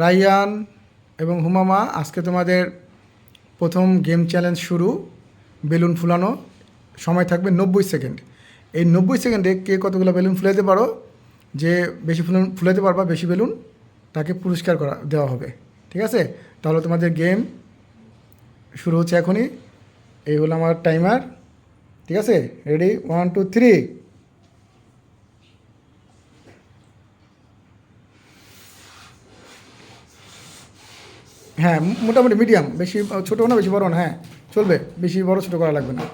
রাইয়ান এবং হুমামা, আজকে তোমাদের প্রথম গেম চ্যালেঞ্জ শুরু। বেলুন ফুলানো, সময় থাকবে 90 সেকেন্ড। এই 90 সেকেন্ডে কে কতগুলো বেলুন ফুলাইতে পারো, যে বেশি ফুলাইতে পারবা, বেশি বেলুন, তাকে পুরস্কার দেওয়া হবে। ঠিক আছে, তাহলে তোমাদের গেম শুরু হচ্ছে এখনই। এই হলো আমার টাইমার। ঠিক আছে, রেডি, 1 2 3। হ্যাঁ, মোটামুটি মিডিয়াম, বেশি ছোটো না বেশি বড় না, হ্যাঁ চলবে, বেশি বড় ছোটো করা লাগবে না,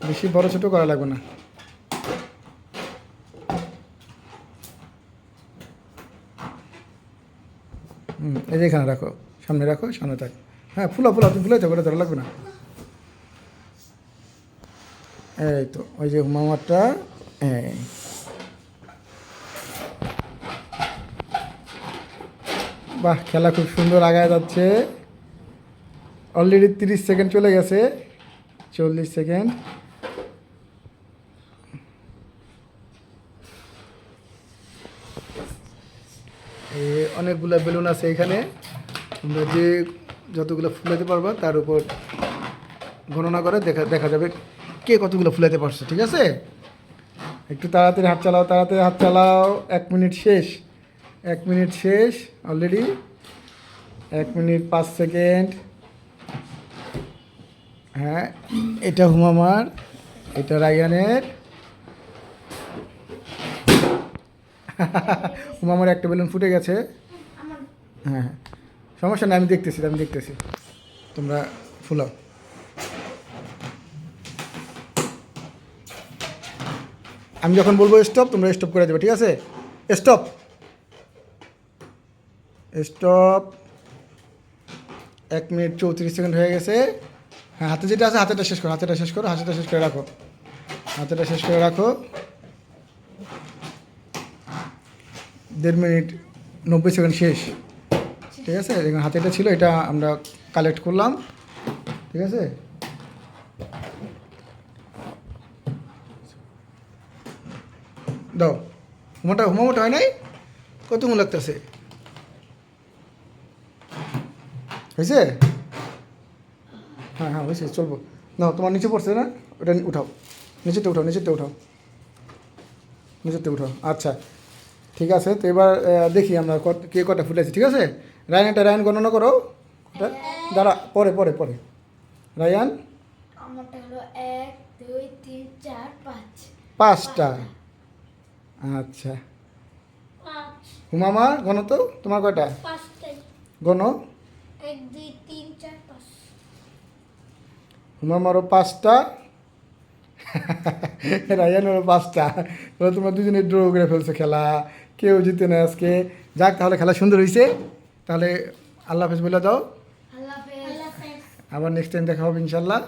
বেশি বড় ছোটো করা লাগবে না। এই যে এখানে রাখো, সামনে রাখো, সামনে থাক। হ্যাঁ, ফুলা তুমি ফুলে থাকো, ধরা লাগবে না। এই তো ওই যে মামারটা, এই বাহ, খেলা খুব সুন্দর আগায় যাচ্ছে। অলরেডি 30 সেকেন্ড চলে গেছে, 40 সেকেন্ড। অনেকগুলো বেলুন আছে এখানে, তোমরা যে যতগুলো ফুলাতে পারবা তার উপর গণনা করে দেখা যাবে কে কতগুলো ফুলাতে পারছো। ঠিক আছে, একটু তাড়াতাড়ি হাত চালাও, তাড়াতাড়ি হাত চালাও। 1 মিনিট শেষ, 1 মিনিট শেষ অলরেডি। 1 minute 5 second. হ্যাঁ, এটা হুমামার, এটা রায়ানের। হুমামার একটা বেলুন ফুটে গেছে। হ্যাঁ হ্যাঁ, সমস্যা নেই, আমি দেখতেছি, তোমরা ফুলাও। আমি যখন বলবো স্টপ, তোমরা স্টপ করে দেবে। ঠিক আছে, স্টপ স্টপ। 1 মিনিট 34 সেকেন্ড হয়ে গেছে। হ্যাঁ, হাতে যেটা আছে হাতেটা শেষ করো, হাতেটা শেষ করে রাখো, হাতেটা শেষ করে রাখো। 1.5 মিনিট 90 সেকেন্ড শেষ। ঠিক আছে, এখানে হাতেটা ছিল, এটা আমরা কালেক্ট করলাম। ঠিক আছে, দাও। হুমামোটা হয় নাই, কতগুলো লাগতেছে, হয়েছে? হ্যাঁ হ্যাঁ হয়েছে, চলবো। না, তোমার নিচে পড়ছে না, ওটা উঠাও, নিচেতে উঠাও। আচ্ছা, ঠিক আছে, তো এবার দেখি আমরা কে কটা ফুটেছি। ঠিক আছে, রায়ান গণনা করো। দাঁড়া, পরে রায়ান। আমারটা হলো 1 2 3 4 5। 5টা। আচ্ছা, হুমামা গণ তো, তোমার কয়টা? 5টাই। গণ। 1 2 3 4 5। হুমামারও 5টা, রায়ানেরও 5টা। তাহলে তোমরা দুজনে ড্র করে ফেলছো খেলা, কেউ জিতে না আজকে। যাক, তাহলে খেলা সুন্দর হয়েছে। তাহলে আল্লাহ হাফেজ বলে দাও, আল্লাহ হাফেজ। আবার নেক্সট টাইম দেখা হবে ইনশাল্লাহ।